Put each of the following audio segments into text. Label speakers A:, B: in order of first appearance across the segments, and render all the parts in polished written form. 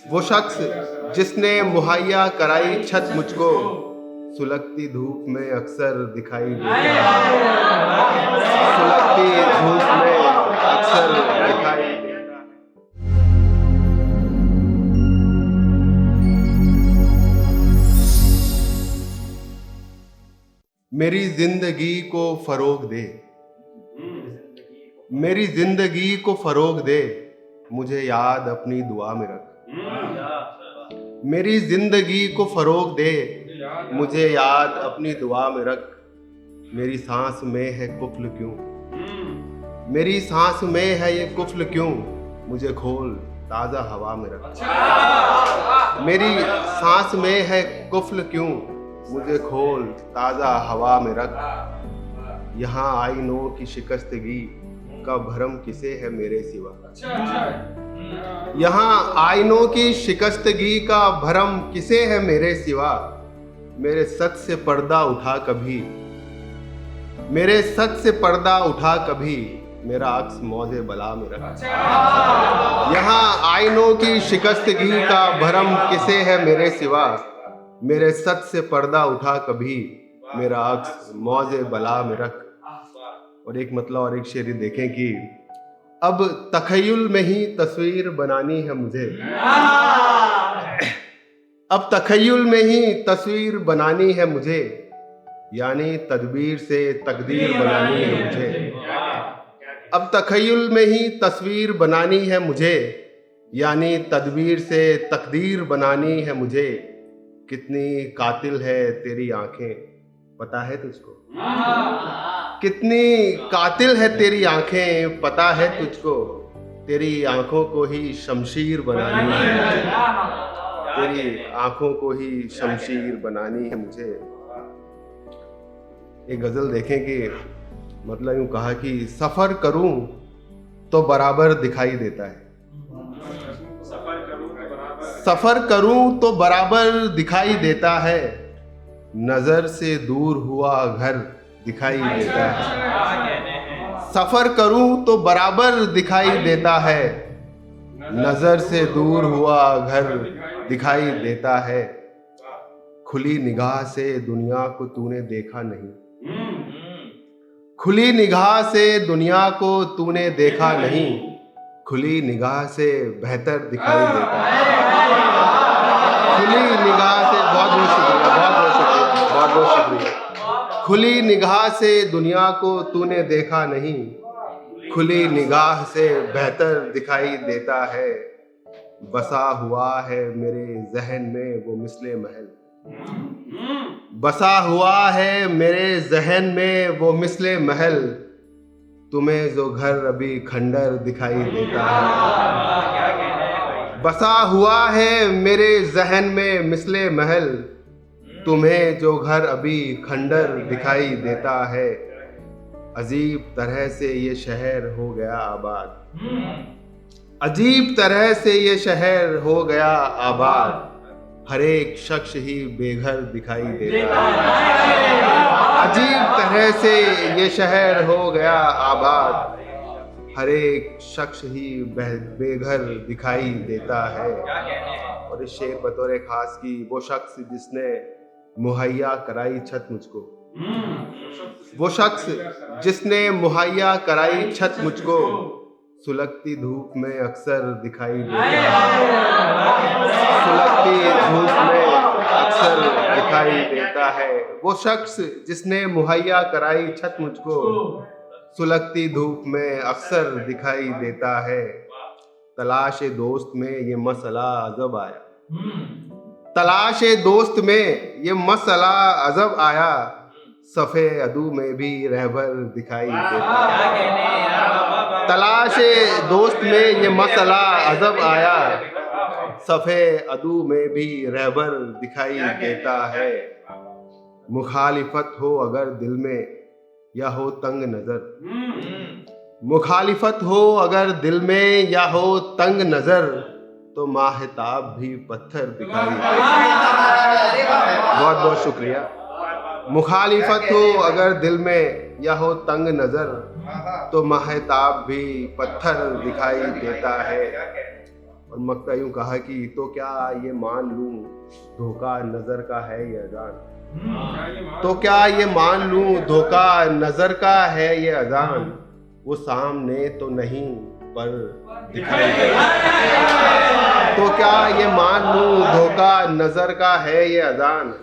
A: वो शख्स जिसने मुहैया कराई छत मुझको, सुलगती धूप में अक्सर दिखाई देता है। सुलगती धूप में अक्सर दिखाई देता है। मेरी जिंदगी को फरोग दे, मेरी जिंदगी को फरोग दे, मुझे याद अपनी दुआ में रख। मेरी जिंदगी को फरोग दे, मुझे याद अपनी दुआ में रख। मेरी सांस में है कुफ्ल क्यों, मेरी सांस में है ये कुफ्ल क्यों, मुझे खोल ताज़ा हवा में रख। मेरी सांस में है कुफ्ल क्यों, मुझे खोल ताज़ा हवा में रख। यहाँ आईनों की शिकस्तगी का भरम किसे है मेरे सिवा। यहाँ आईनों की शिकस्तगी का भरम किसे है मेरे सिवा। मेरे सच से पर्दा उठा कभी, मेरे सच से पर्दा उठा कभी, मेरा अक्स मौजे बला में रख। यहाँ आईनों की शिकस्तगी का भरम किसे है मेरे सिवा। मेरे सच से पर्दा उठा कभी, मेरा अक्स मौजे बला में रख। और एक मतलब और एक शेर देखें कि अब तखय्युल में ही तस्वीर बनानी है मुझे। अब तखय्युल में ही तस्वीर बनानी है मुझे, यानी तदबीर से तकदीर बनानी है मुझे। अब तखय्युल में ही तस्वीर बनानी है मुझे, यानी तदबीर से तकदीर बनानी है मुझे। कितनी कातिल है तेरी आंखें पता है तुझको, कितनी कातिल है तेरी आंखें पता है तुझको। तेरी आंखों को ही शमशीर बनानी है मुझे, तेरी आंखों को ही शमशीर बनानी है मुझे। एक गजल देखें कि मतलब यूं कहा कि सफर करूं तो बराबर दिखाई देता है। सफर करूं तो बराबर दिखाई देता है, नजर से दूर हुआ घर दिखाई देता है। सफर करूं तो बराबर दिखाई देता है, नजर से दूर हुआ घर दिखाई देता है। खुली निगाह से दुनिया को तूने देखा नहीं, खुली निगाह से दुनिया को तूने देखा नहीं। खुली निगाह से बेहतर दिखाई देता है। खुली निगाह से बहुत बहुत शुक्रिया, बहुत बहुत शुक्रिया, बहुत बहुत शुक्रिया। खुली निगाह से दुनिया को तूने देखा नहीं, खुली निगाह से बेहतर दिखाई देता है। बसा हुआ है मेरे जहन में वो मिसले महल, बसा हुआ है मेरे जहन में वो मिसले महल। तुम्हें जो घर अभी खंडर दिखाई देता है। बसा हुआ है मेरे जहन में मिसले महल, तुम्हें जो घर अभी खंडर दिखाई देता है। अजीब तरह से ये शहर हो गया आबाद, अजीब तरह से ये शहर हो गया आबाद। हर एक शख्स ही बेघर दिखाई देता है। अजीब तरह से ये शहर हो गया आबाद, हर एक शख्स ही बेघर दिखाई देता है। और इस शेर बतौर खास की वो शख्स जिसने मुहैया कराई छत मुझको, वो शख्स जिसने मुहैया कराई छत मुझको, सुलगती धूप में अक्सर दिखाई देता है। सुलगती धूप में अक्सर दिखाई देता है। वो शख्स जिसने मुहैया कराई छत मुझको, सुलगती धूप में अक्सर दिखाई देता है। तलाश दोस्त में ये मसला अजब आया, तलाश दोस्त में ये मसला अजब आया। सफ़े अदू में भी रहबर दिखाई देता है। तलाश दोस्त में ये मसला अजब आया, सफ़े अदू में भी रहबर दिखाई देता है। मुखालिफत हो अगर दिल में या हो तंग नजर, मुखालिफत हो अगर दिल में या हो तंग नजर, तो माहताब भी पत्थर दिखाई देता है। बहुत बहुत शुक्रिया। मुखालिफत हो अगर दिल में या हो तंग नजर, तो माहताब भी पत्थर दिखाई देता है। और मक्ता यूं कहा कि तो क्या ये मान लूं धोखा नजर का है ये अजान, तो क्या ये मान लूं धोखा नजर का है ये अजान, वो सामने तो नहीं पर दिखाई देता, तो क्या ये मान लूं धोखा नजर का है ये अजान,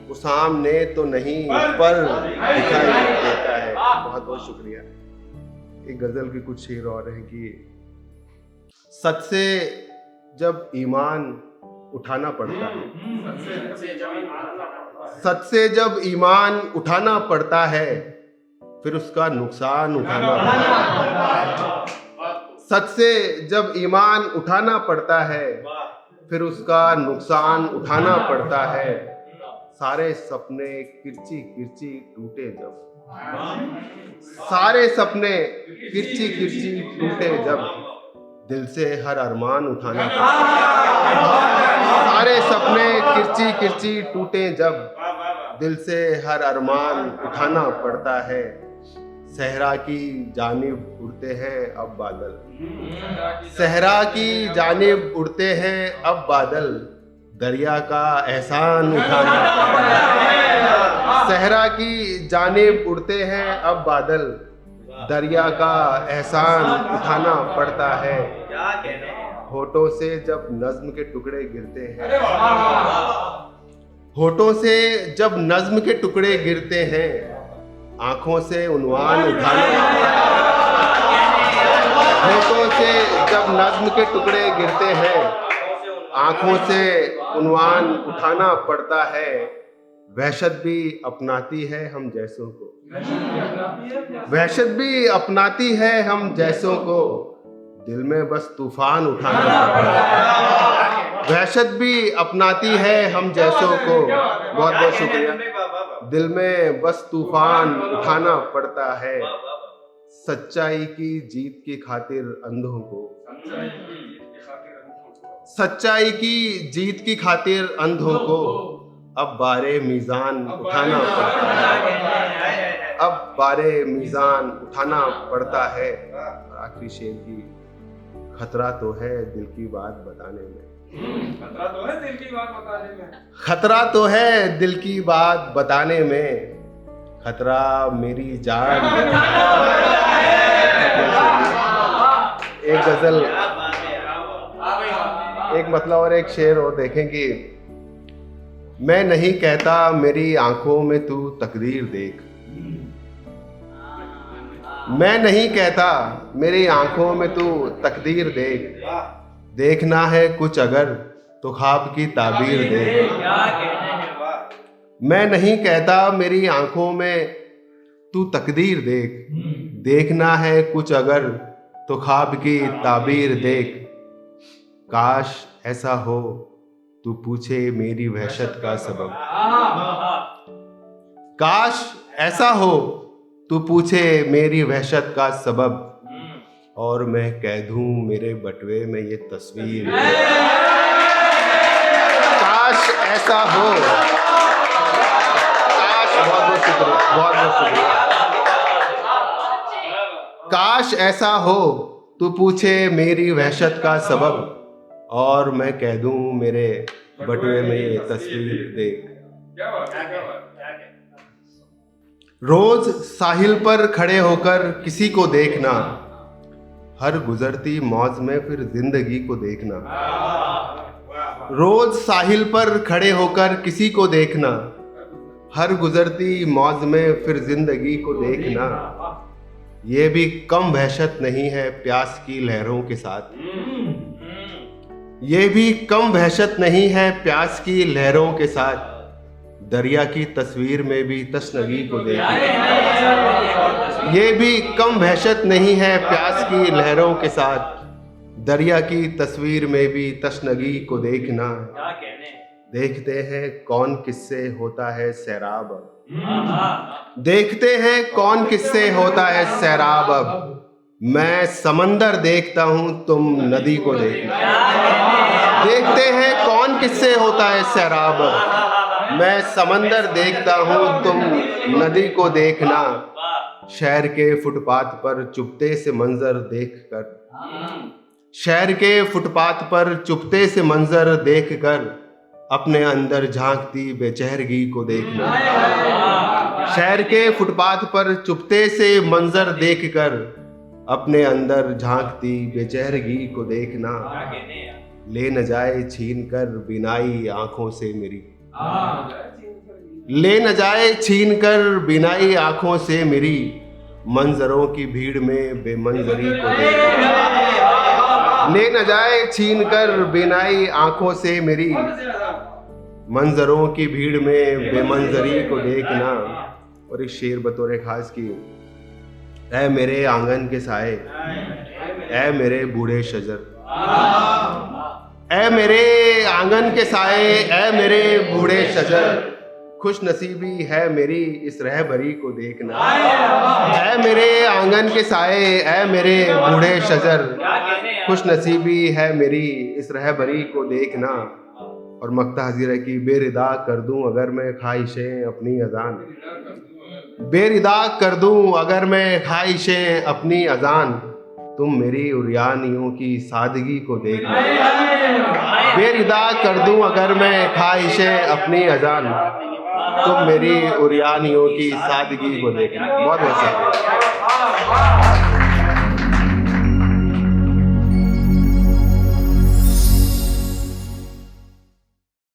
A: वो सामने तो नहीं पर दिखाई देता है। बहुत बहुत शुक्रिया। एक गजल की कुछ शेर और है कि सच से जब ईमान उठाना पड़ता है, सच से जब ईमान उठाना पड़ता है, फिर उसका नुकसान उठाना पड़ता है। सच से जब ईमान उठाना पड़ता है, फिर उसका नुकसान उठाना पड़ता है। सारे सपने किरची किरची टूटे जब, सारे सपने किरची किरची टूटे जब, दिल से हर अरमान उठाना पड़ता है। सारे सपने किरची किरची टूटे जब, दिल से हर अरमान उठाना पड़ता है। सहरा की जानिब उड़ते हैं अब बादल, सहरा की जानिब उड़ते हैं अब बादल, दरिया का एहसान उठाना पड़ता है। सहरा की जानिब उड़ते हैं अब बादल, दरिया का एहसान उठाना पड़ता है। होठों से जब नज्म के टुकड़े गिरते हैं, होठों से जब नज्म के टुकड़े गिरते हैं, आंखों से उन्वान उठाना पड़ता है। होठों से जब नज्म के टुकड़े गिरते हैं, आंखों से उन्वान उठाना पड़ता है। वहशत भी अपनाती है हम जैसों को, वहशत भी अपनाती है हम जैसों को, दिल में बस तूफान उठाना पड़ता है। वहशत भी अपनाती है हम जैसों को, बहुत बहुत शुक्रिया। दिल में बस तूफान उठाना पड़ता है। सच्चाई की जीत की खातिर अंधों को, सच्चाई की जीत की खातिर अंधों को, अब बारे मीज़ान उठाना पड़ता है। अब बारे मीज़ान उठाना पड़ता है। और आखिरी शेर की खतरा तो है दिल की बात बताने में, खतरा तो है दिल की बात बताने में, खतरा तो है दिल की बात बताने में, खतरा मेरी जान। एक गजल, एक मतलब और एक शेर और देखें कि मैं नहीं कहता मेरी आंखों में तू तकदीर देख, मैं नहीं कहता मेरी आंखों में तू तकदीर देख, देखना है कुछ अगर तो ख्वाब की ताबीर देख। मैं नहीं कहता मेरी आंखों में तू तकदीर देख, देखना है कुछ अगर तो ख्वाब की ताबीर देख। काश ऐसा हो तू पूछे मेरी वहशत का सबब, काश ऐसा हो तू पूछे मेरी वहशत का सबब, और मैं कह दूं मेरे बटुए में ये तस्वीर। काश ऐसा हो, काश, बहुत बहुत शुक्रिया, बहुत बहुत शुक्रिया। काश ऐसा हो तू पूछे मेरी वहशत का सबब, और मैं कह दूं मेरे बटुए में ये तस्वीर देख। रोज साहिल पर खड़े होकर किसी को देखना, हर गुजरती मौज में फिर जिंदगी को देखना। रोज साहिल पर खड़े होकर किसी को देखना, हर गुजरती मौज में फिर जिंदगी को देखना। ये भी कम वहशत नहीं है प्यास की लहरों के साथ, ये भी कम वहशत नहीं है प्यास की लहरों के साथ, दरिया की तस्वीर में भी तशनगी को देखना। ये भी कम वहशत नहीं है प्यास की लहरों के साथ, दरिया की तस्वीर में भी तशनगी को देखना। देखते हैं कौन किससे होता है सैराब अब, देखते हैं कौन किससे होता है सैराब अब, मैं समंदर देखता हूँ तुम नदी को देखना। देखते हैं कौन किससे होता है सैराब अब, मैं समंदर देखता हूँ तुम नदी को देखना। शहर के फुटपाथ पर चुपते से मंजर देखकर, शहर के फुटपाथ पर चुपते से मंजर देखकर अपने अंदर झांकती बेचैरगी को देखना। शहर के फुटपाथ पर चुपते से मंजर देखकर अपने अंदर झांकती बेचैरगी को देखना। ले न जाए छीन कर बिनाई आंखों से मेरी, ले न जाए छीन कर बिनाई आंखों से मेरी, मंजरों की भीड़ में बेमंजरी को देखना। ले न जाए छीन कर बिनाई आंखों से मेरी, मंजरों की भीड़ में बेमंजरी को देखना। और एक शेर बतौर खास की, ऐ मेरे आंगन के साए, ऐ मेरे बूढ़े शजर, ऐ मेरे आंगन के साए, ऐ मेरे बूढ़े शजर, खुश नसीबी है मेरी इस रहबरी को देखना। ऐ मेरे आंगन के साए, ऐ मेरे बूढ़े शजर, खुश नसीबी है मेरी इस रहबरी को देखना। और मक्ता हजीर है कि बेरिदा कर दूं अगर मैं ख्वाहिशें अपनी अजान, बेरिदा कर दूं अगर मैं ख्वाहिशें अपनी अजान, तुम मेरी उरियानियों की सादगी को देखना। बेरिदा कर दूं अगर मैं ख्वाहिशें अपनी अजान, तुम मेरी उरियानियों की सादगी को देखना। बहुत बहुत शुक्रिया।